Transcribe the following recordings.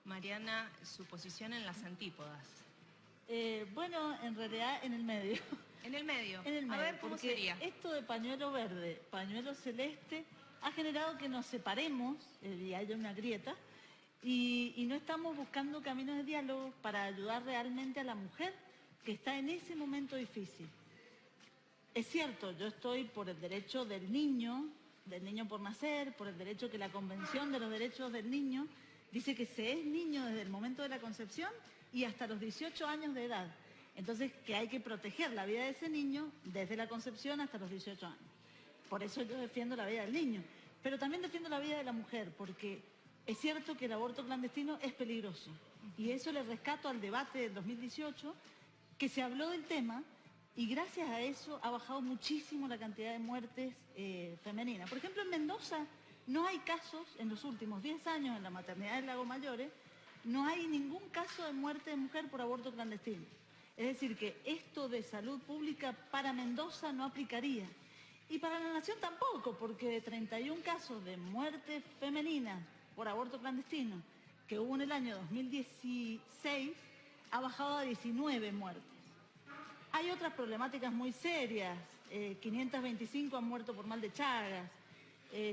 Mariana, su posición en las antípodas. Bueno, en realidad en el medio. ¿En el medio? En el medio, a ver, ¿cómo porque sería? esto de pañuelo verde, pañuelo celeste, ha generado que nos separemos y haya una grieta y no estamos buscando caminos de diálogo para ayudar realmente a la mujer que está en ese momento difícil. Es cierto, yo estoy por el derecho del niño por nacer, por el derecho que la Convención de los Derechos del Niño dice que se es niño desde el momento de la concepción y hasta los 18 años de edad. Entonces, que hay que proteger la vida de ese niño desde la concepción hasta los 18 años. Por eso yo defiendo la vida del niño. Pero también defiendo la vida de la mujer, porque es cierto que el aborto clandestino es peligroso. Y eso le rescato al debate del 2018, que se habló del tema, y gracias a eso ha bajado muchísimo la cantidad de muertes femeninas. Por ejemplo, en Mendoza no hay casos, en los últimos 10 años en la maternidad del Lago Mayores, no hay ningún caso de muerte de mujer por aborto clandestino. Es decir, que esto de salud pública para Mendoza no aplicaría. Y para la Nación tampoco, porque de 31 casos de muerte femenina por aborto clandestino que hubo en el año 2016, ha bajado a 19 muertes. Hay otras problemáticas muy serias, 525 han muerto por mal de Chagas,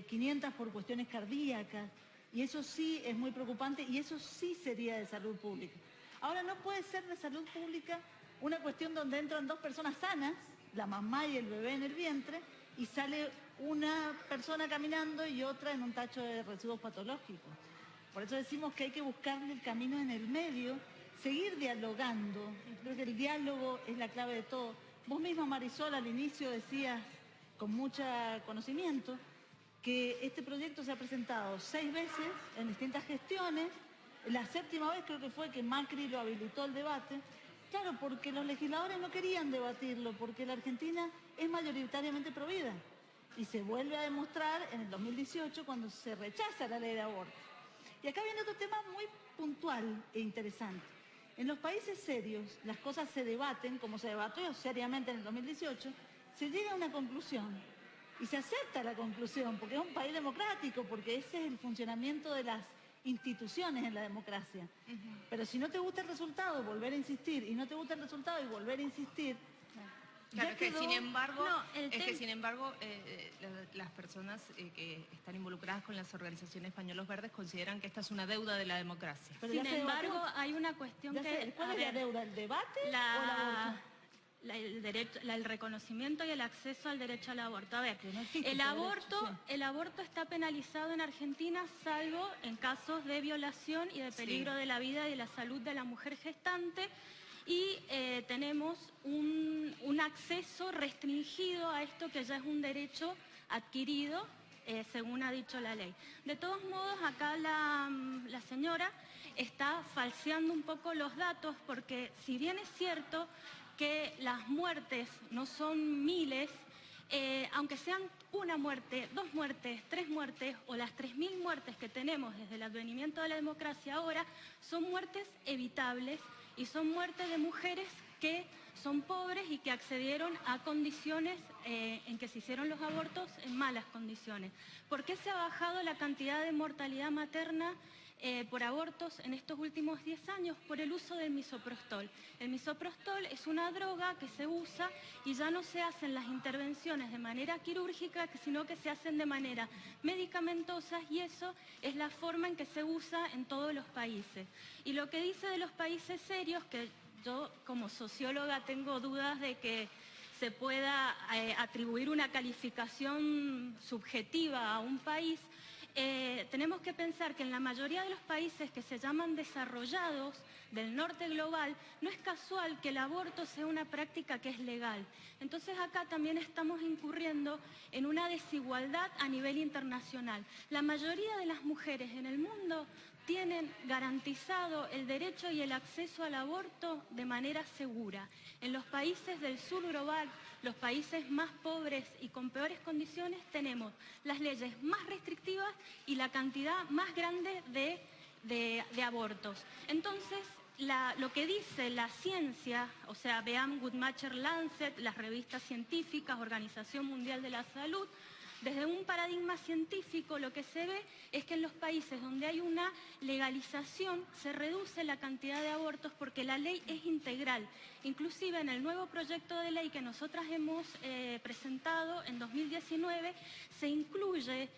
500 por cuestiones cardíacas, y eso sí es muy preocupante y eso sí sería de salud pública. Ahora, no puede ser de salud pública una cuestión donde entran dos personas sanas, la mamá y el bebé en el vientre, y sale una persona caminando y otra en un tacho de residuos patológicos. Por eso decimos que hay que buscarle el camino en el medio, seguir dialogando. Creo que el diálogo es la clave de todo. Vos misma, Marisol, al inicio decías, con mucho conocimiento, que este proyecto se ha presentado 6 veces en distintas gestiones. La 7ª vez creo que fue que Macri lo habilitó el debate. Claro, porque los legisladores no querían debatirlo, porque la Argentina es mayoritariamente provida. Y se vuelve a demostrar en el 2018 cuando se rechaza la ley de aborto. Y acá viene otro tema muy puntual e interesante. En los países serios, las cosas se debaten, como se debatió seriamente en el 2018, se llega a una conclusión y se acepta la conclusión, porque es un país democrático, porque ese es el funcionamiento de las instituciones en la democracia. Pero si no te gusta el resultado, volver a insistir, y no te gusta el resultado y volver a insistir... Claro, que sin embargo, las personas que están involucradas con las organizaciones Pañuelos Verdes consideran que esta es una deuda de la democracia. Pero sin embargo, hay una cuestión que... ¿Cuál es la deuda? ¿El debate o el aborto? El reconocimiento y el acceso al derecho al aborto. A ver, no existe el aborto está penalizado en Argentina, salvo en casos de violación y de peligro de la vida y de la salud de la mujer gestante. Y tenemos un acceso restringido a esto que ya es un derecho adquirido, según ha dicho la ley. De todos modos, acá la señora está falseando un poco los datos, porque si bien es cierto que las muertes no son miles, aunque sean una muerte, 2 muertes, 3 muertes o las 3000 muertes que tenemos desde el advenimiento de la democracia ahora, son muertes evitables y son muertes de mujeres que son pobres y que accedieron a condiciones en que se hicieron los abortos en malas condiciones. ¿Por qué se ha bajado la cantidad de mortalidad materna por abortos en estos últimos 10 años? Por el uso del misoprostol. El misoprostol es una droga que se usa y ya no se hacen las intervenciones de manera quirúrgica, sino que se hacen de manera medicamentosa, y eso es la forma en que se usa en todos los países. Y lo que dice de los países serios, que yo como socióloga tengo dudas de que se pueda atribuir una calificación subjetiva a un país, tenemos que pensar que en la mayoría de los países que se llaman desarrollados del norte global, no es casual que el aborto sea una práctica que es legal. Entonces acá también estamos incurriendo en una desigualdad a nivel internacional. La mayoría de las mujeres en el mundo tienen garantizado el derecho y el acceso al aborto de manera segura. En los países del sur global, los países más pobres y con peores condiciones, tenemos las leyes más restrictivas y la cantidad más grande de abortos. Entonces, lo que dice la ciencia, o sea, vean Guttmacher, Lancet, las revistas científicas, Organización Mundial de la Salud, Desde un paradigma científico lo que se ve es que en los países donde hay una legalización se reduce la cantidad de abortos porque la ley es integral. Inclusive en el nuevo proyecto de ley que nosotras hemos presentado en 2019 se incluye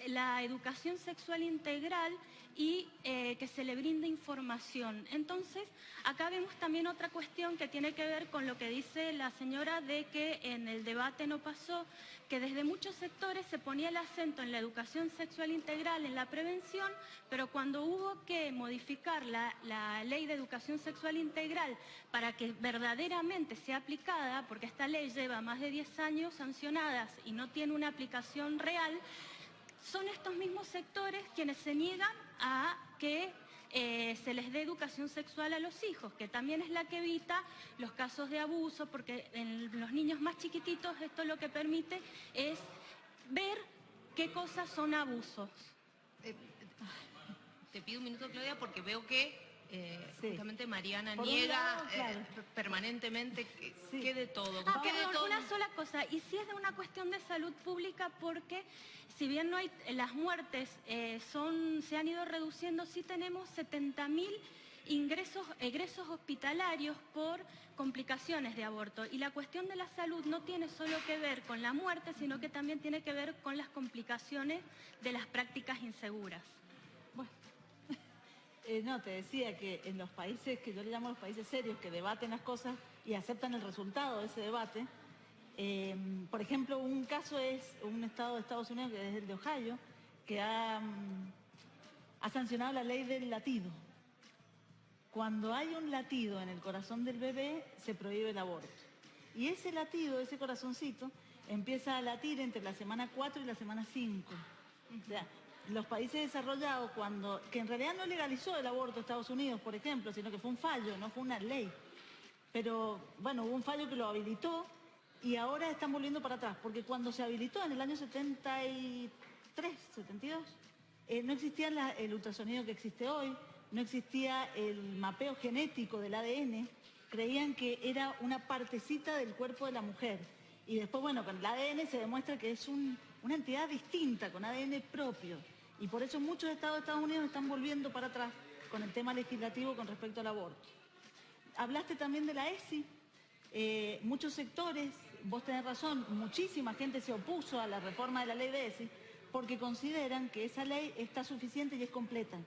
la educación sexual integral y que se le brinde información. Entonces, acá vemos también otra cuestión que tiene que ver con lo que dice la señora de que en el debate no pasó, que desde muchos sectores se ponía el acento en la educación sexual integral, en la prevención, pero cuando hubo que modificar la ley de educación sexual integral para que verdaderamente sea aplicada, porque esta ley lleva más de 10 años sancionadas y no tiene una aplicación real, son estos mismos sectores quienes se niegan a que se les dé educación sexual a los hijos, que también es la que evita los casos de abuso, porque en los niños más chiquititos esto lo que permite es ver qué cosas son abusos. Te pido un minuto, Claudia, porque veo que Sí. justamente Mariana Por un niega lado, claro. permanentemente Sí. que de todo. Ah, que de perdón, todo. una sola cosa, y si es de una cuestión de salud pública, porque si bien no hay, las muertes se han ido reduciendo, sí tenemos 70.000 egresos hospitalarios por complicaciones de aborto. Y la cuestión de la salud no tiene solo que ver con la muerte, sino que también tiene que ver con las complicaciones de las prácticas inseguras. Bueno, no, te decía que en los países que yo le llamo los países serios, que debaten las cosas y aceptan el resultado de ese debate, por ejemplo, un caso es un estado de Estados Unidos, que es el de Ohio, que ha sancionado la ley del latido. Cuando hay un latido en el corazón del bebé, se prohíbe el aborto. Y ese latido, ese corazoncito, empieza a latir entre la semana 4 y la semana 5. O sea, los países desarrollados, que en realidad no legalizó el aborto Estados Unidos, por ejemplo, sino que fue un fallo, no fue una ley. Pero, bueno, hubo un fallo que lo habilitó y ahora están volviendo para atrás, porque cuando se habilitó en el año 73, 72, no existía el ultrasonido que existe hoy, no existía el mapeo genético del ADN, creían que era una partecita del cuerpo de la mujer. Y después, bueno, con el ADN se demuestra que es una entidad distinta, con ADN propio. Y por eso muchos estados de Estados Unidos están volviendo para atrás con el tema legislativo con respecto al aborto. Hablaste también de la ESI. Muchos sectores, vos tenés razón, muchísima gente se opuso a la reforma de la ley de ESI porque consideran que esa ley está suficiente y es completa.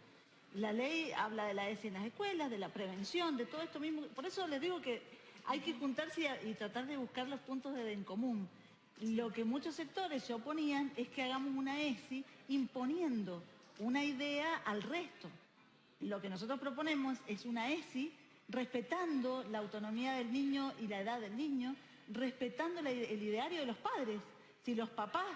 La ley habla de la ESI en las escuelas, de la prevención, de todo esto mismo. Por eso les digo que hay que juntarse y tratar de buscar los puntos en común. Lo que muchos sectores se oponían es que hagamos una ESI imponiendo una idea al resto. Lo que nosotros proponemos es una ESI respetando la autonomía del niño y la edad del niño, respetando el ideario de los padres. Si los papás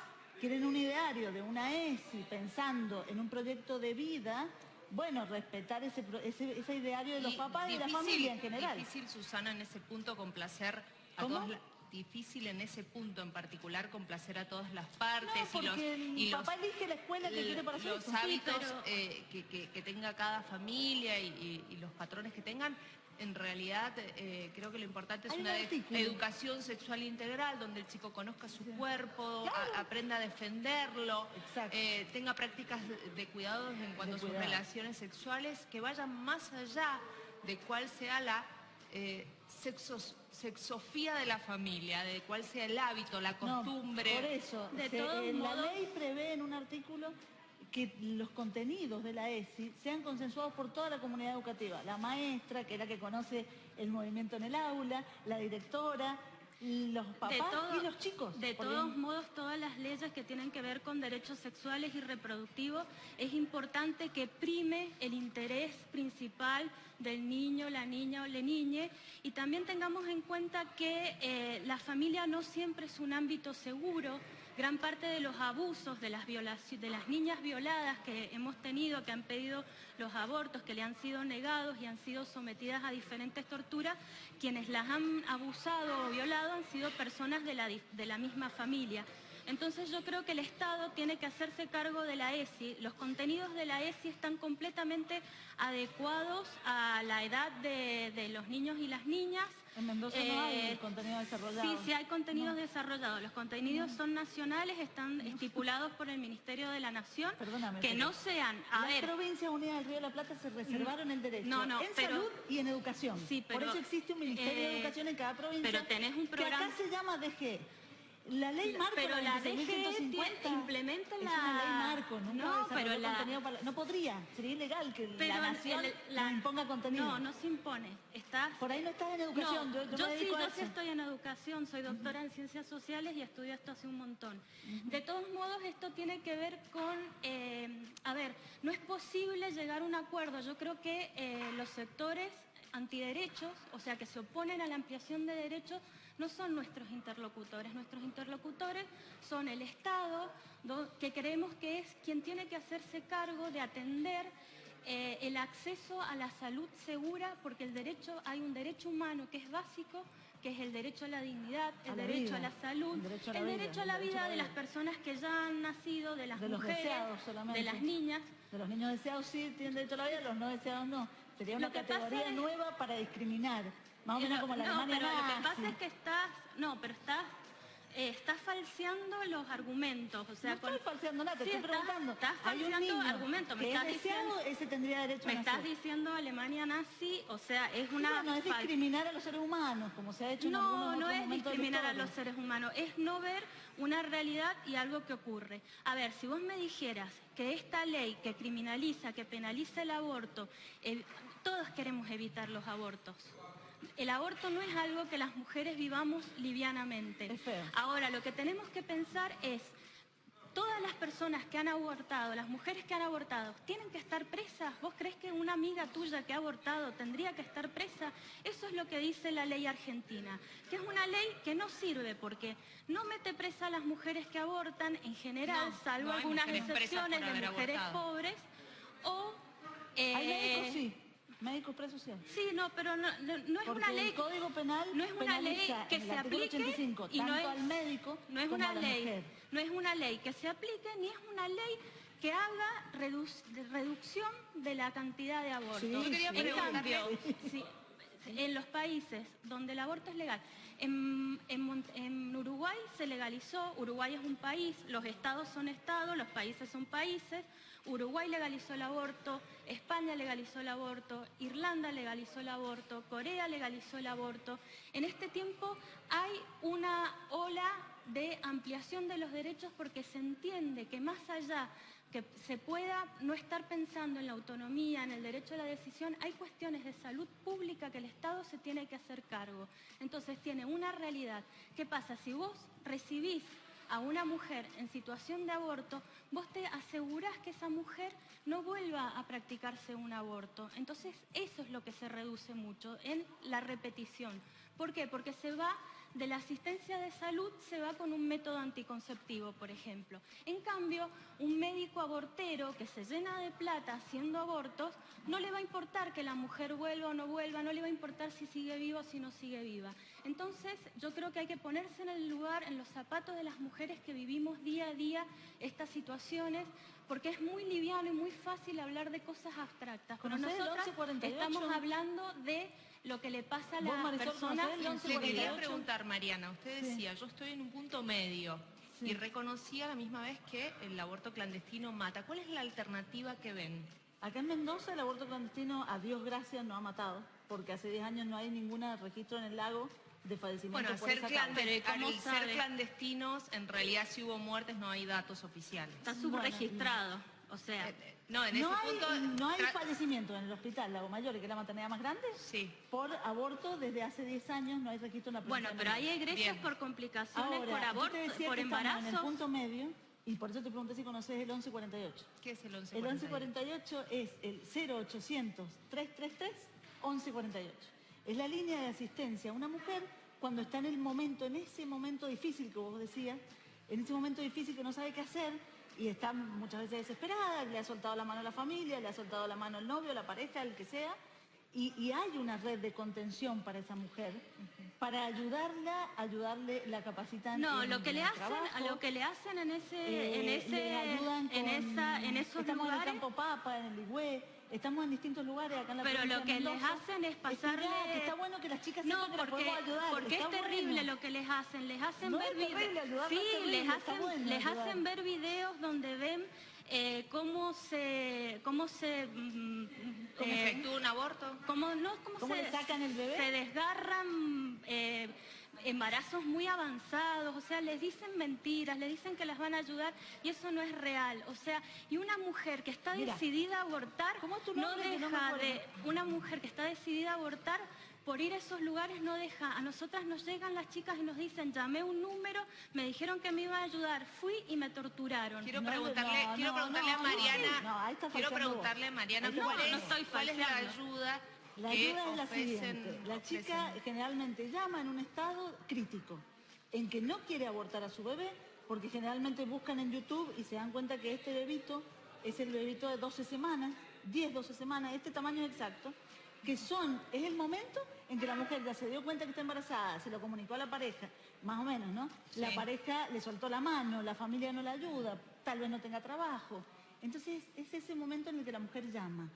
quieren un ideario de una ESI pensando en un proyecto de vida, bueno, respetar ese ideario de los papás y de la familia en general. Difícil, Susana, en ese punto complacer a todas las... Difícil en ese punto en particular complacer a todas las partes. No, porque el papá elige la escuela que quiere para su hijo. Los hábitos que tenga cada familia y los patrones que tengan. En realidad, creo que lo importante es una educación sexual integral, donde el chico conozca su cuerpo, claro, aprenda a defenderlo, tenga prácticas de cuidados en cuanto a sus relaciones sexuales, que vayan más allá de cuál sea la sexofía de la familia, de cuál sea el hábito, la costumbre. No, por eso, la ley prevé en un artículo que los contenidos de la ESI sean consensuados por toda la comunidad educativa. La maestra, que es la que conoce el movimiento en el aula, la directora, los papás y los chicos. De todos modos, todas las leyes que tienen que ver con derechos sexuales y reproductivos, es importante que prime el interés principal del niño, la niña o la niñe, y también tengamos en cuenta que la familia no siempre es un ámbito seguro. Gran parte de los abusos de las niñas violadas que hemos tenido, que han pedido los abortos, que le han sido negados y han sido sometidas a diferentes torturas, quienes las han abusado o violado han sido personas de la misma familia. Entonces yo creo que el Estado tiene que hacerse cargo de la ESI. Los contenidos de la ESI están completamente adecuados a la edad de los niños y las niñas. En Mendoza no hay contenido desarrollado. Sí hay contenidos desarrollados. Los contenidos son nacionales, están estipulados por el Ministerio de la Nación. Perdóname, que no sean... Las provincias unidas del Río de la Plata se reservaron el derecho en salud y en educación. Sí, por eso existe un Ministerio de Educación en cada provincia. Pero tenés un programa... que acá se llama DG. La ley marco, pero la DG implementa la... Es una ley marco, no, pero no podría, sería ilegal que la nación nos imponga contenido. No se impone. Por ahí no estás en educación. No, yo sí estoy en educación, soy doctora en Ciencias Sociales y estudio esto hace un montón. De todos modos, esto tiene que ver con... a ver, no es posible llegar a un acuerdo. Yo creo que los sectores antiderechos, o sea, que se oponen a la ampliación de derechos, no son nuestros interlocutores. Nuestros interlocutores son el Estado, que creemos que es quien tiene que hacerse cargo de atender el acceso a la salud segura, porque hay un derecho humano que es básico, que es el derecho a la dignidad, el derecho a la salud, el derecho a la vida de las personas que ya han nacido, de las mujeres, de las niñas. De los niños deseados sí tienen derecho a la vida, los no deseados no. Sería una categoría nueva para discriminar. Más o menos como la Alemania pero lo que pasa es que estás falseando los argumentos. O sea, no estoy falseando nada, te estoy preguntando. Estás falseando argumentos. Que es deseado, ese tendría derecho a nacer. Me estás diciendo Alemania nazi, o sea, es una... No, es discriminar a los seres humanos, como se ha hecho en algunos otros momentos. No es discriminar a los seres humanos, es no ver una realidad y algo que ocurre. A ver, si vos me dijeras que esta ley que criminaliza, que penaliza el aborto, todos queremos evitar los abortos. El aborto no es algo que las mujeres vivamos livianamente. Es feo. Ahora, lo que tenemos que pensar es, todas las personas que han abortado, las mujeres que han abortado, ¿tienen que estar presas? ¿Vos creés que una amiga tuya que ha abortado tendría que estar presa? Eso es lo que dice la ley argentina, que es una ley que no sirve porque no mete presa a las mujeres que abortan en general, salvo algunas excepciones de mujeres pobres, o... Hay médicos, sí. Médicos presos sí. Sí, no, pero no es una ley. El Código Penal no es una ley que se aplique 85, y no es al médico no es como una a la ley, mujer. no es una ley que se aplique ni es una ley que haga reducción de la cantidad de abortos. Sí, yo quería preguntarle, en los países donde el aborto es legal, en Uruguay se legalizó, Uruguay es un país, los estados son estados, los países son países, Uruguay legalizó el aborto, España legalizó el aborto, Irlanda legalizó el aborto, Corea legalizó el aborto. En este tiempo hay una ola de ampliación de los derechos porque se entiende que más allá que se pueda no estar pensando en la autonomía, en el derecho a la decisión, hay cuestiones de salud pública que el Estado se tiene que hacer cargo. Entonces tiene una realidad. ¿Qué pasa? Si vos recibís a una mujer en situación de aborto, vos te asegurás que esa mujer no vuelva a practicarse un aborto. Entonces eso es lo que se reduce mucho en la repetición. ¿Por qué? Porque se va de la asistencia de salud, se va con un método anticonceptivo, por ejemplo. En cambio, un médico abortero que se llena de plata haciendo abortos, no le va a importar que la mujer vuelva o no vuelva, no le va a importar si sigue viva o si no sigue viva. Entonces, yo creo que hay que ponerse en el lugar, en los zapatos de las mujeres que vivimos día a día estas situaciones, porque es muy liviano y muy fácil hablar de cosas abstractas. Pero nosotros estamos hablando de lo que le pasa a las personas. Le quería preguntar, Mariana, usted decía, yo estoy en un punto medio y reconocía a la misma vez que el aborto clandestino mata. ¿Cuál es la alternativa que ven? Acá en Mendoza el aborto clandestino, a Dios gracias, no ha matado, porque hace 10 años no hay ningún registro en el lago de fallecimiento por esa causa. Al ser clandestinos, en realidad si hubo muertes no hay datos oficiales. Está subregistrado. O sea, no hay fallecimiento en el hospital Lago Mayor, que es la maternidad más grande, por aborto desde hace 10 años no hay registro en la provincia. Bueno, pero hay egresos por complicaciones, por aborto, por embarazo. En el punto medio, y por eso te pregunté si conoces el 1148. ¿Qué es el 1148? El 1148 es el 0800-333-1148. Es la línea de asistencia a una mujer cuando está en ese momento difícil que vos decías, en ese momento difícil que no sabe qué hacer, y está muchas veces desesperada, le ha soltado la mano a la familia, le ha soltado la mano al novio, la pareja, el que sea, Y hay una red de contención para esa mujer, para ayudarle, la capacitan No, en lo que le el hacen, trabajo. lo que le hacen en estamos lugares. en el Campo Papa, en el Ligüé, estamos en distintos lugares acá en la Pero provincia lo que de les Mendoza. hacen es pasarle... que está bueno que las chicas No, sepan que las podemos ayudar. porque está es terrible bueno. lo que les hacen No ver es terrible ayudar, sí, no es terrible, les está bueno les ayudar. hacen ver videos donde ven cómo se efectúa un aborto. ¿Cómo le sacan el bebé? Se desgarran embarazos muy avanzados, o sea, les dicen mentiras, les dicen que las van a ayudar y eso no es real. O sea, y una mujer que está decidida a abortar, no deja de... Una mujer que está decidida a abortar, por ir a esos lugares no deja. A nosotras nos llegan las chicas y nos dicen, llamé un número, me dijeron que me iban a ayudar, fui y me torturaron. Quiero preguntarle a Mariana, cuál es la ayuda. La ayuda es la siguiente. La chica generalmente llama en un estado crítico, en que no quiere abortar a su bebé, porque generalmente buscan en YouTube y se dan cuenta que este bebito es el bebito de 12 semanas, 10, 12 semanas, este tamaño es exacto, es el momento en que la mujer ya se dio cuenta que está embarazada, se lo comunicó a la pareja, más o menos, ¿no? Sí. La pareja le soltó la mano, la familia no la ayuda, tal vez no tenga trabajo. Entonces es ese momento en el que la mujer llama.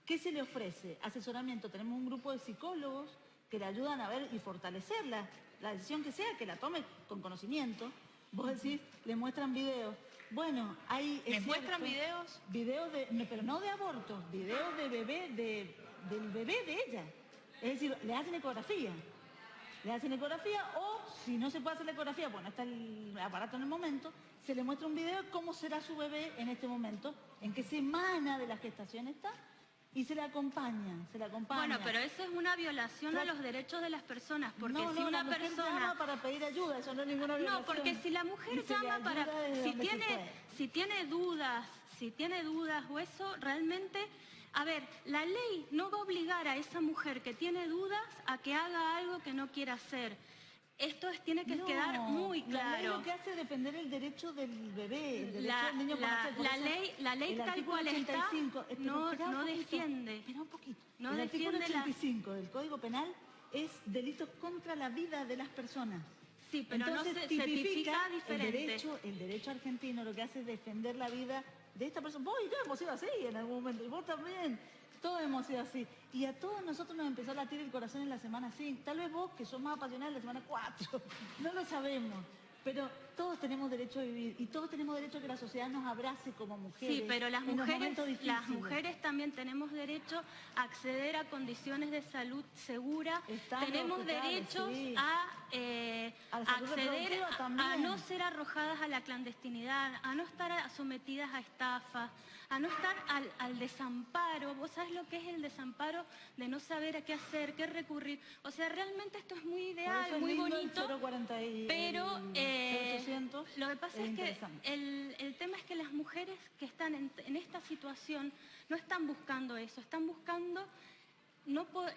¿Qué se le ofrece? Asesoramiento. Tenemos un grupo de psicólogos que le ayudan a ver y fortalecer la decisión que sea, que la tome con conocimiento. Vos decís, le muestran videos. Bueno, hay... ¿Les muestran videos? Videos pero no de abortos, videos de bebé, del bebé de ella. Es decir, le hacen ecografía. Le hacen ecografía o, si no se puede hacer la ecografía, bueno, está el aparato en el momento, se le muestra un video de cómo será su bebé en este momento, en qué semana de la gestación está, y se le acompaña. Bueno, pero eso es una violación a los derechos de las personas, porque si una la mujer llama para pedir ayuda, eso no es ninguna violación. No, porque si la mujer llama para... Si tiene dudas o eso, realmente... A ver, la ley no va a obligar a esa mujer que tiene dudas a que haga algo que no quiera hacer. Esto tiene que quedar muy claro. La ley lo que hace es defender el derecho del bebé, el derecho del niño para nacer. La ley tal cual está no defiende. Espera un poquito. No el artículo defiende 85 del Código Penal es delitos contra la vida de las personas. Sí, pero entonces, no se tipifica diferente. El derecho argentino lo que hace es defender la vida de esta persona. Vos y yo hemos sido así en algún momento, y vos también. Todos hemos sido así. Y a todos nosotros nos empezó a latir el corazón en la semana 5. Tal vez vos, que sos más apasionada, en la semana 4. No lo sabemos. Pero todos tenemos derecho a vivir y todos tenemos derecho a que la sociedad nos abrace como mujeres. Sí, pero las mujeres también tenemos derecho a acceder a condiciones de salud segura. Tenemos derecho a acceder a no ser arrojadas a la clandestinidad, a no estar sometidas a estafas, a no estar al desamparo. ¿Vos sabés lo que es el desamparo de no saber a qué hacer, qué recurrir? O sea, realmente esto es muy ideal, muy bonito, pero lo que pasa es que el tema es que las mujeres que están en esta situación no están buscando eso, están buscando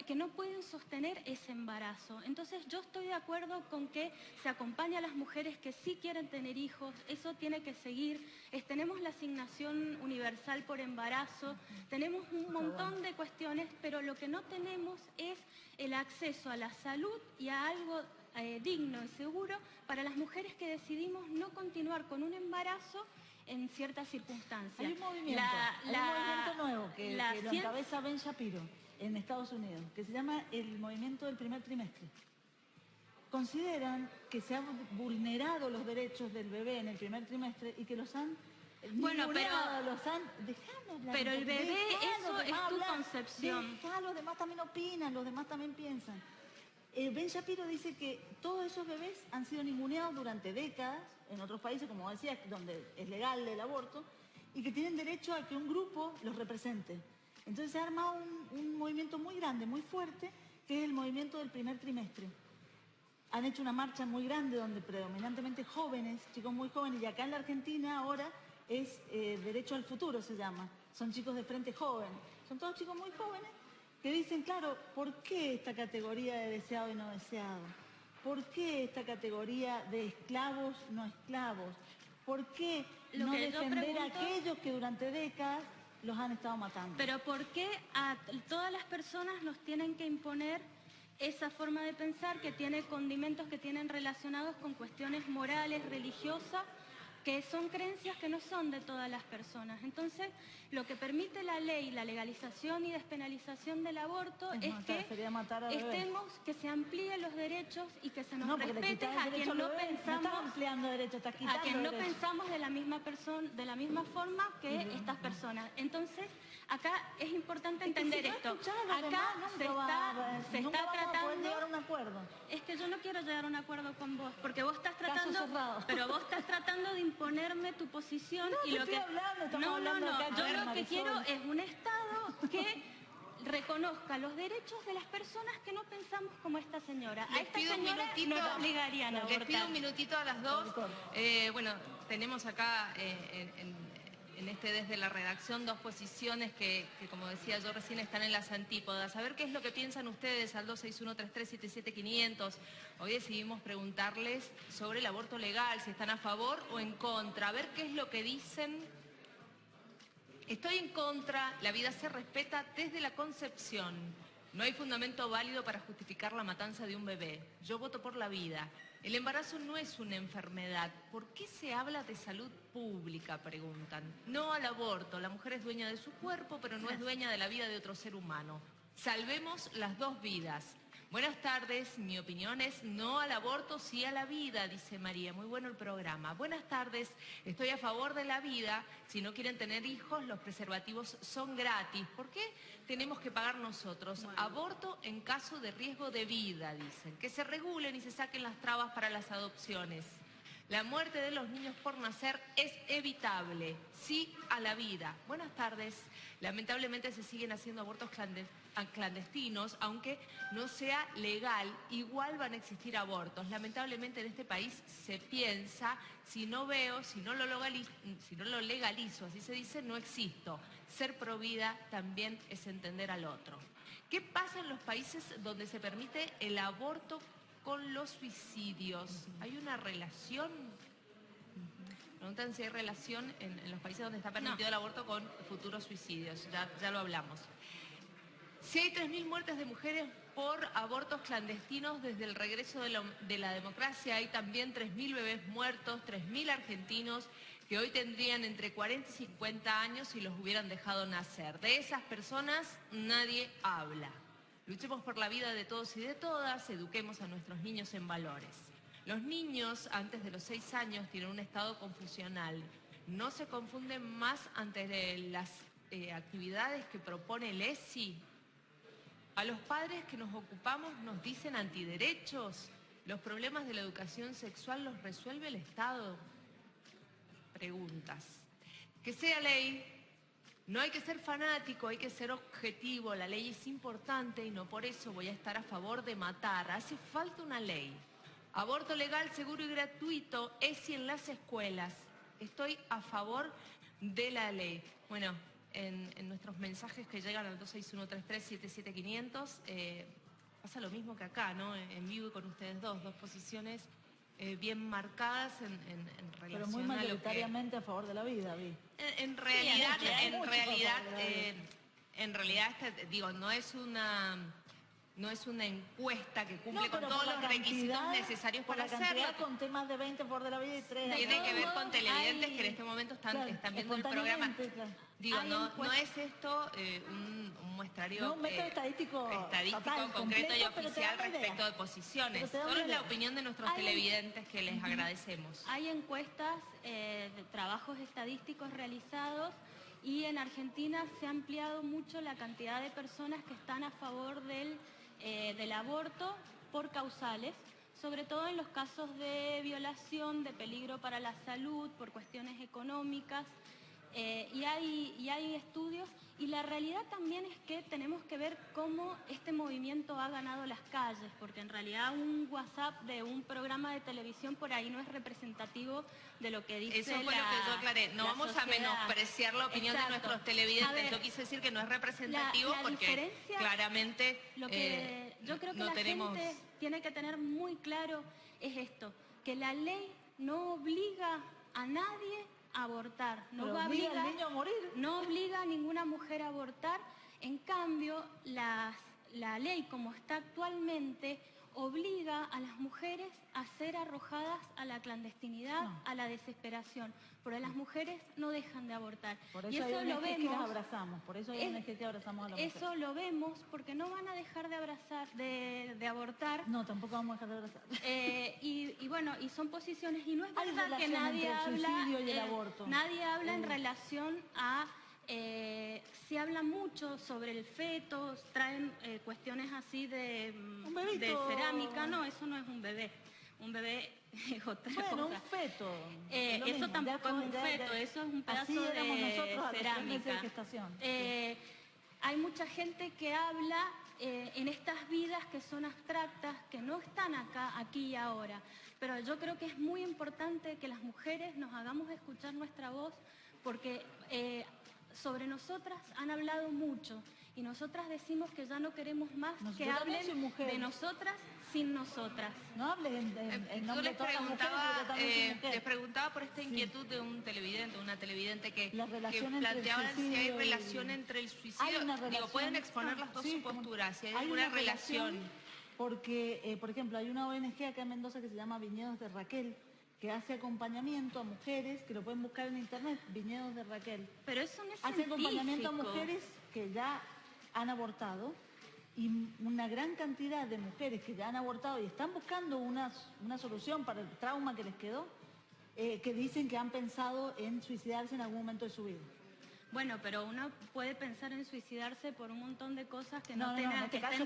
que no pueden sostener ese embarazo. Entonces yo estoy de acuerdo con que se acompañe a las mujeres que sí quieren tener hijos, eso tiene que seguir. Tenemos la asignación universal por embarazo, tenemos un montón de cuestiones, pero lo que no tenemos es el acceso a la salud y a algo digno y seguro para las mujeres que decidimos no continuar con un embarazo en ciertas circunstancias. Hay un movimiento, nuevo que lo encabeza Ben Shapiro en Estados Unidos, que se llama el movimiento del primer trimestre. Consideran que se han vulnerado los derechos del bebé en el primer trimestre y que los han... Pero el bebé, eso es tu concepción. Los demás también opinan, los demás también piensan. Ben Shapiro dice que todos esos bebés han sido ninguneados durante décadas, en otros países, como decías, donde es legal el aborto, y que tienen derecho a que un grupo los represente. Entonces se ha armado un movimiento muy grande, muy fuerte, que es el movimiento del primer trimestre. Han hecho una marcha muy grande donde predominantemente jóvenes, chicos muy jóvenes, y acá en la Argentina ahora es Derecho al Futuro se llama. Son chicos de Frente Joven. Son todos chicos muy jóvenes que dicen, claro, ¿por qué esta categoría de deseado y no deseado? ¿Por qué esta categoría de esclavos no esclavos? ¿Por qué no defender a aquellos que durante décadas los han estado matando. Pero ¿por qué a todas las personas nos tienen que imponer esa forma de pensar que tiene condimentos que tienen relacionados con cuestiones morales, religiosas, que son creencias que no son de todas las personas? Entonces, lo que permite la ley, la legalización y despenalización del aborto es que que se amplíen los derechos y que se nos respete a quien no pensamos de la misma persona, de la misma forma que estas personas. Entonces, acá es importante entender esto. Acá se está tratando. Es que yo no quiero llegar a un acuerdo con vos, porque vos estás tratando, pero vos estás tratando de imponerme tu posición y lo que yo lo que quiero es un Estado que reconozca los derechos de las personas que no pensamos como esta señora. A esta señora no la obligarían a abortar. Les pido un minutito a las dos. Bueno, tenemos acá en desde la redacción dos posiciones que, como decía yo recién, están en las antípodas. A ver qué es lo que piensan ustedes al 261-3377-500. Hoy decidimos preguntarles sobre el aborto legal, si están a favor o en contra. A ver qué es lo que dicen. Estoy en contra, la vida se respeta desde la concepción. No hay fundamento válido para justificar la matanza de un bebé. Yo voto por la vida. El embarazo no es una enfermedad. ¿Por qué se habla de salud pública?, preguntan. No al aborto. La mujer es dueña de su cuerpo, pero no es dueña de la vida de otro ser humano. Salvemos las dos vidas. Buenas tardes, mi opinión es no al aborto, sí a la vida, dice María. Muy bueno el programa. Buenas tardes, estoy a favor de la vida. Si no quieren tener hijos, los preservativos son gratis. ¿Por qué tenemos que pagar nosotros? Bueno. Aborto en caso de riesgo de vida, dicen. Que se regulen y se saquen las trabas para las adopciones. La muerte de los niños por nacer es evitable. Sí a la vida. Buenas tardes. Lamentablemente se siguen haciendo abortos clandestinos, aunque no sea legal, igual van a existir abortos. Lamentablemente en este país se piensa, si no lo legalizo, así se dice, no existo. Ser pro vida también es entender al otro. ¿Qué pasa en los países donde se permite el aborto con los suicidios? ¿Hay una relación? Preguntan si hay relación en los países donde está permitido el aborto con futuros suicidios. Ya lo hablamos. Si hay 3.000 muertes de mujeres por abortos clandestinos desde el regreso de la democracia, hay también 3.000 bebés muertos, 3.000 argentinos que hoy tendrían entre 40 y 50 años si los hubieran dejado nacer. De esas personas nadie habla. Luchemos por la vida de todos y de todas, eduquemos a nuestros niños en valores. Los niños antes de los 6 años tienen un estado confusional. No se confunden más ante las actividades que propone el ESI. A los padres que nos ocupamos nos dicen antiderechos. Los problemas de la educación sexual los resuelve el Estado. Preguntas. Que sea ley. No hay que ser fanático, hay que ser objetivo. La ley es importante y no por eso voy a estar a favor de matar. Hace falta una ley. Aborto legal, seguro y gratuito, ESI en las escuelas. Estoy a favor de la ley. Bueno, en nuestros mensajes que llegan al 261-3377-500 pasa lo mismo que acá, ¿no? En vivo y con ustedes dos posiciones bien marcadas en relación pero muy mayoritariamente a favor de la vida, Vi. En realidad, digo, no es una encuesta que cumple con todos los requisitos necesarios para hacerlo. Con temas de 20 por de la vida y 3. Tiene que ver con televidentes que en este momento están viendo el programa. Digo, no es esto un muestrario un método estadístico total, concreto y oficial respecto de posiciones. Solo es la opinión de nuestros televidentes que les agradecemos. Hay encuestas de trabajos estadísticos realizados y en Argentina se ha ampliado mucho la cantidad de personas que están a favor del aborto por causales, sobre todo en los casos de violación, de peligro para la salud, por cuestiones económicas, y hay estudios, y la realidad también es que tenemos que ver cómo este movimiento ha ganado las calles, porque en realidad un WhatsApp de un programa de televisión por ahí no es representativo de lo que dice Eso fue lo que yo aclaré. No vamos a menospreciar la opinión de nuestros televidentes. Yo quise decir que no es representativo porque claramente lo que yo creo que la gente tiene que tener muy claro es esto, que la ley no obliga a nadie a abortar, no obliga al niño a morir. No obliga a ninguna mujer a abortar. En cambio, la ley como está actualmente obliga a las mujeres a ser arrojadas a la clandestinidad, a la desesperación, pero las mujeres no dejan de abortar. Por eso, y eso lo vemos, que las abrazamos, por eso hay que abrazamos a la mujer. Eso lo vemos porque no van a dejar de abrazar, de abortar. No, tampoco vamos a dejar de abrazar. Y bueno, y son posiciones, y no es verdad que nadie habla, y el aborto. Nadie habla en relación a... se habla mucho sobre el feto, traen cuestiones así de cerámica. No, eso no es un bebé. Un bebé es otra cosa. Bueno, un feto. Eso tampoco es un feto, eso es un pedazo de cerámica. Hay mucha gente que habla en estas vidas que son abstractas, que no están aquí y ahora. Pero yo creo que es muy importante que las mujeres nos hagamos escuchar nuestra voz, porque sobre nosotras han hablado mucho y nosotras decimos que ya no queremos más que hablen de nosotras sin nosotras. No hablen en nombre de todas las mujeres. Les preguntaba por esta inquietud de un televidente, una televidente que planteaban si hay relación entre el suicidio. Digo, pueden exponer las dos posturas, si hay alguna relación. Porque, por ejemplo, hay una ONG acá en Mendoza que se llama Viñedos de Raquel, que hace acompañamiento a mujeres, que lo pueden buscar en internet, Viñedos de Raquel. Pero eso no es hace acompañamiento a mujeres que ya han abortado, y una gran cantidad de mujeres que ya han abortado y están buscando una solución para el trauma que les quedó, que dicen que han pensado en suicidarse en algún momento de su vida. Bueno, pero uno puede pensar en suicidarse por un montón de cosas que no estén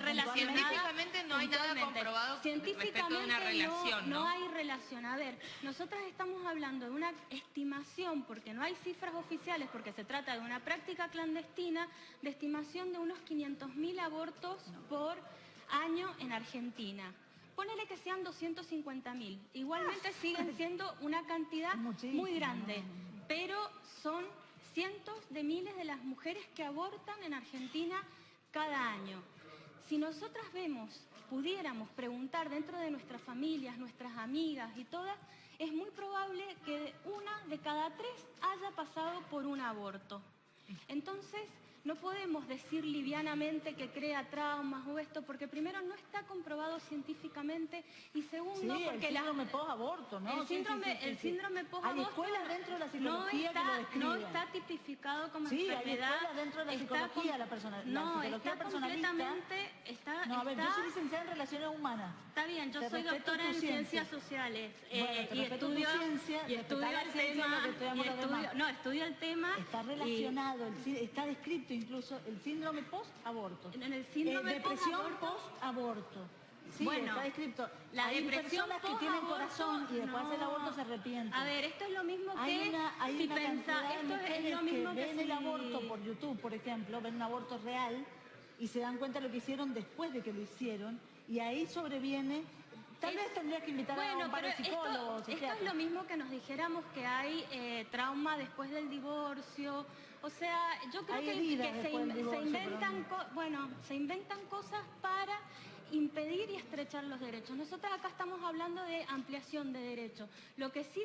relacionadas. Científicamente no hay nada comprobado respecto de una relación, ¿no? No hay relación. A ver, nosotras estamos hablando de una estimación, porque no hay cifras oficiales, porque se trata de una práctica clandestina, de estimación de unos 500.000 abortos por año en Argentina. Ponele que sean 250.000. Igualmente siguen siendo una cantidad muy grande, pero son cientos de miles de las mujeres que abortan en Argentina cada año. Si nosotras pudiéramos preguntar dentro de nuestras familias, nuestras amigas y todas, es muy probable que una de cada 3 haya pasado por un aborto. Entonces, no podemos decir livianamente que crea traumas o esto, porque primero no está comprobado científicamente y segundo porque el síndrome post-aborto, ¿no? El síndrome post-aborto. Hay escuelas dentro de la psicología que lo describen. No está tipificado como enfermedad. Hay escuelas dentro de la psicología, la psicología personalista. No, a ver, yo soy licenciada en Relaciones Humanas. Está bien, yo soy doctora en Ciencias Sociales. Y estudio el tema. Está relacionado, está descrito incluso el síndrome post-aborto. En el síndrome depresión post-aborto. Sí, bueno, está descrito. Hay personas que tienen corazón y después del aborto se arrepienten. A ver, esto es lo mismo que hay una cantidad de mujeres que ven el aborto por YouTube, por ejemplo, ven un aborto real y se dan cuenta de lo que hicieron después de que lo hicieron, y ahí sobreviene. Tal vez tendría que invitar a un par de psicólogos. Esto es lo mismo que nos dijéramos que hay trauma después del divorcio. O sea, yo creo que se inventan cosas para impedir y estrechar los derechos. Nosotros acá estamos hablando de ampliación de derechos. Lo que sí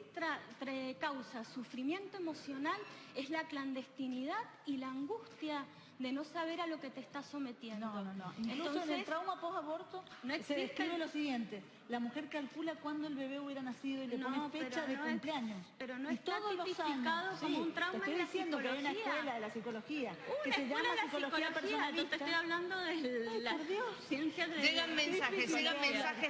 causa sufrimiento emocional es la clandestinidad y la angustia de no saber a lo que te estás sometiendo. No. Incluso en el trauma post-aborto se describe lo siguiente: la mujer calcula cuándo el bebé hubiera nacido y le pone fecha de cumpleaños. Pero no está tipificado como un trauma en la psicología. Te estoy diciendo que hay una escuela de la psicología que se llama psicología personalista. Yo te estoy hablando de la ciencia de... Llegan mensajes de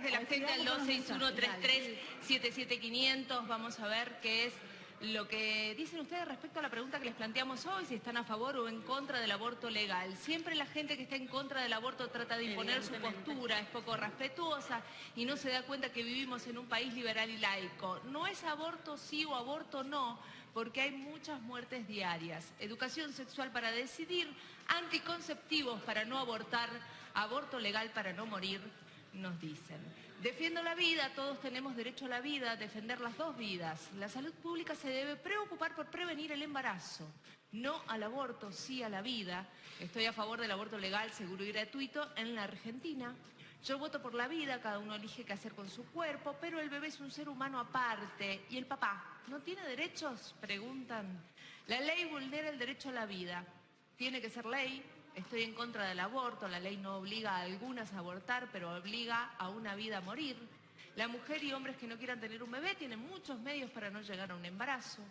la gente al 261-33-77500. Vamos a ver qué es lo que dicen ustedes respecto a la pregunta que les planteamos hoy, si están a favor o en contra del aborto legal. Siempre la gente que está en contra del aborto trata de imponer su postura, es poco respetuosa y no se da cuenta que vivimos en un país liberal y laico. No es aborto sí o aborto no, porque hay muchas muertes diarias. Educación sexual para decidir, anticonceptivos para no abortar, aborto legal para no morir, nos dicen. Defiendo la vida, todos tenemos derecho a la vida, defender las dos vidas. La salud pública se debe preocupar por prevenir el embarazo. No al aborto, sí a la vida. Estoy a favor del aborto legal, seguro y gratuito en la Argentina. Yo voto por la vida, cada uno elige qué hacer con su cuerpo, pero el bebé es un ser humano aparte. ¿Y el papá no tiene derechos?, preguntan. La ley vulnera el derecho a la vida. Tiene que ser ley. Estoy en contra del aborto. La ley no obliga a algunas a abortar, pero obliga a una vida a morir. La mujer y hombres que no quieran tener un bebé tienen muchos medios para no llegar a un embarazo.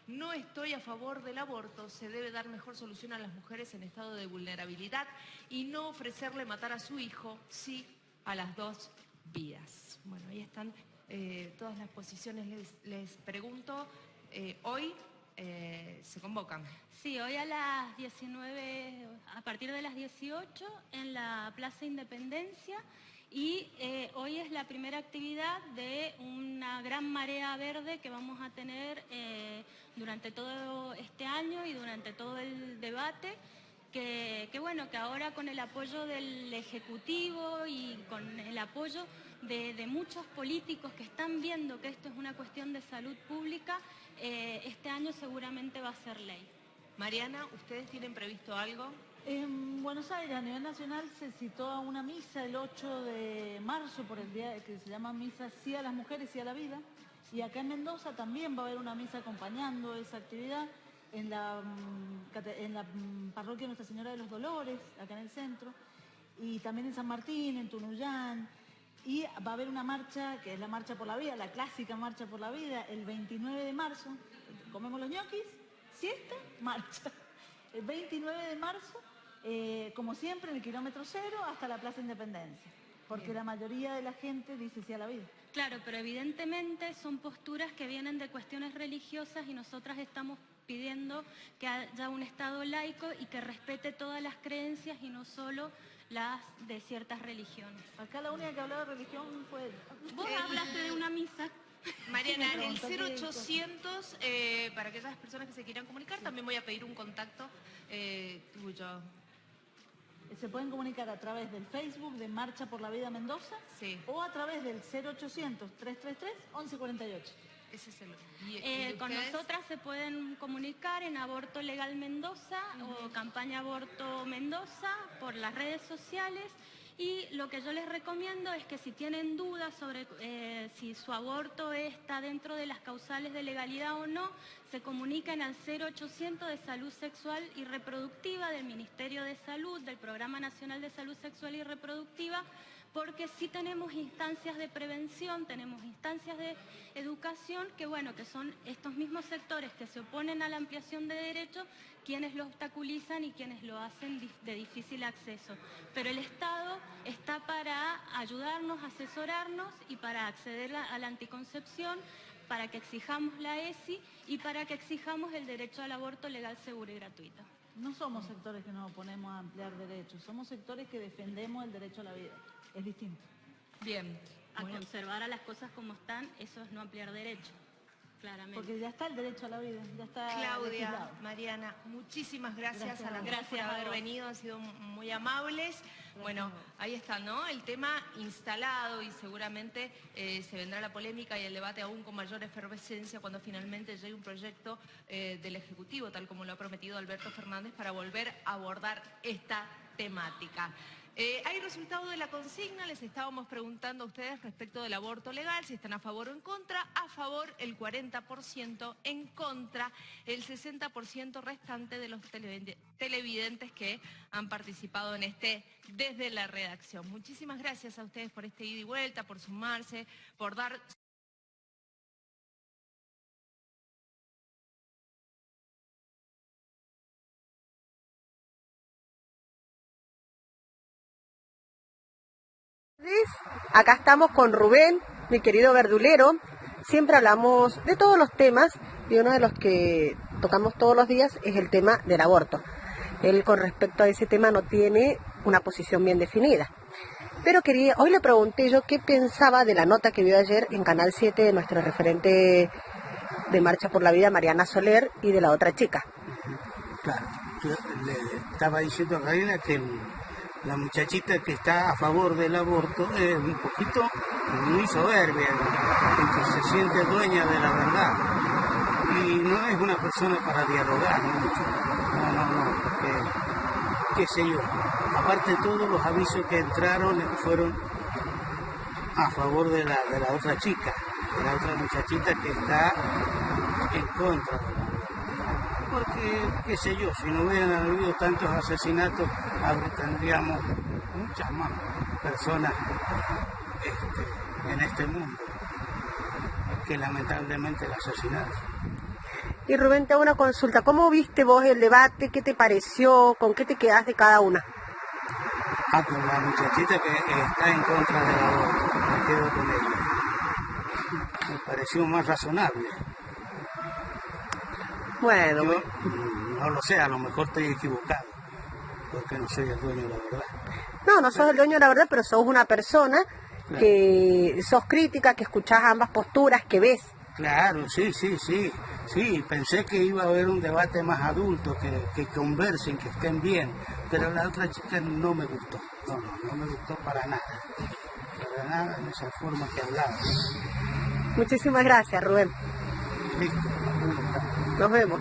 No estoy a favor del aborto, se debe dar mejor solución a las mujeres en estado de vulnerabilidad y no ofrecerle matar a su hijo, sí, a las dos vidas. Bueno, ahí están todas las posiciones. Les pregunto, hoy se convocan. Sí, hoy a las 19, a partir de las 18, en la Plaza Independencia. Y hoy es la primera actividad de una gran marea verde que vamos a tener durante todo este año y durante todo el debate, que bueno, que ahora con el apoyo del Ejecutivo y con el apoyo de muchos políticos que están viendo que esto es una cuestión de salud pública, este año seguramente va a ser ley. Mariana, ¿ustedes tienen previsto algo? En Buenos Aires, a nivel nacional, se citó a una misa el 8 de marzo por el día que se llama Misa Sí a las Mujeres, Sí a la Vida. Y acá en Mendoza también va a haber una misa acompañando esa actividad en la parroquia Nuestra Señora de los Dolores, acá en el centro. Y también en San Martín, en Tunuyán. Y va a haber una marcha, que es la Marcha por la Vida, la clásica Marcha por la Vida, el 29 de marzo. Comemos los ñoquis, siesta, marcha. El 29 de marzo, como siempre, en el kilómetro cero hasta la Plaza Independencia, porque Bien. La mayoría de la gente dice sí a la vida. Claro, pero evidentemente son posturas que vienen de cuestiones religiosas y nosotras estamos pidiendo que haya un Estado laico y que respete todas las creencias y no solo las de ciertas religiones. Acá la única que hablaba de religión fue ella. Vos hablaste de una misa. Mariana, Sí, me el preguntó 0800, para aquellas personas que se quieran comunicar, también voy a pedir un contacto tuyo. Se pueden comunicar a través del Facebook de Marcha por la Vida Mendoza, Sí. o a través del 0800-333-1148. Ese es el... ¿Y Con ustedes? nosotras se pueden comunicar en Aborto Legal Mendoza o Campaña Aborto Mendoza por las redes sociales. Y lo que yo les recomiendo es que si tienen dudas sobre si su aborto está dentro de las causales de legalidad o no, se comuniquen al 0800 de Salud Sexual y Reproductiva del Ministerio de Salud, del Programa Nacional de Salud Sexual y Reproductiva, porque sí tenemos instancias de prevención, tenemos instancias de educación, que bueno, que son estos mismos sectores que se oponen a la ampliación de derechos quienes lo obstaculizan y quienes lo hacen de difícil acceso. Pero el Estado está para ayudarnos, asesorarnos y para acceder a la anticoncepción, para que exijamos la ESI y para que exijamos el derecho al aborto legal, seguro y gratuito. No somos sectores que nos oponemos a ampliar derechos, somos sectores que defendemos el derecho a la vida. Es distinto. Bien. A Bueno, conservar a las cosas como están, eso es no ampliar derechos, claramente. Porque ya está el derecho a la vida, ya está Claudia, legislado. Mariana, muchísimas gracias, Gracias a las a dos vos. por Gracias a haber vos. venido, han sido muy amables. Bueno, ahí está, ¿no? El tema instalado y seguramente se vendrá la polémica y el debate aún con mayor efervescencia cuando finalmente llegue un proyecto del Ejecutivo, tal como lo ha prometido Alberto Fernández, para volver a abordar esta temática. Hay resultado de la consigna, les estábamos preguntando a ustedes respecto del aborto legal, si están a favor o en contra. A favor el 40%, en contra el 60% restante de los televidentes que han participado en desde la redacción. Muchísimas gracias a ustedes por este ida y vuelta, por sumarse, por dar... Acá estamos con Rubén, mi querido verdulero. Siempre hablamos de todos los temas y uno de los que tocamos todos los días es el tema del aborto. Él con respecto a ese tema no tiene una posición bien definida. Pero hoy le pregunté yo qué pensaba de la nota que vio ayer en Canal 7 de nuestra referente de Marcha por la Vida, Mariana Soler, y de la otra chica. Claro, yo le estaba diciendo a Karina que la muchachita que está a favor del aborto es un poquito muy soberbia, que se siente dueña de la verdad y no es una persona para dialogar mucho. No, porque, qué sé yo, aparte de todos los avisos que entraron fueron a favor de la otra chica, de la otra muchachita que está en contra de la... Porque, qué sé yo, si no hubieran habido tantos asesinatos, tendríamos muchas más personas en este mundo que lamentablemente la asesinaron. Y Rubén, te hago una consulta. ¿Cómo viste vos el debate? ¿Qué te pareció? ¿Con qué te quedás de cada una? Con la muchachita que está en contra del aborto, me quedo con ella. Me pareció más razonable. Bueno. Yo no lo sé, a lo mejor estoy equivocado, porque no soy el dueño de la verdad. No sos el dueño de la verdad, pero sos una persona que sos crítica, que escuchás ambas posturas, que ves. Claro, sí, pensé que iba a haber un debate más adulto, que conversen, que estén bien, pero la otra chica no me gustó, no me gustó para nada en esa forma que hablaba. Muchísimas gracias, Rubén. Listo. Nos vemos.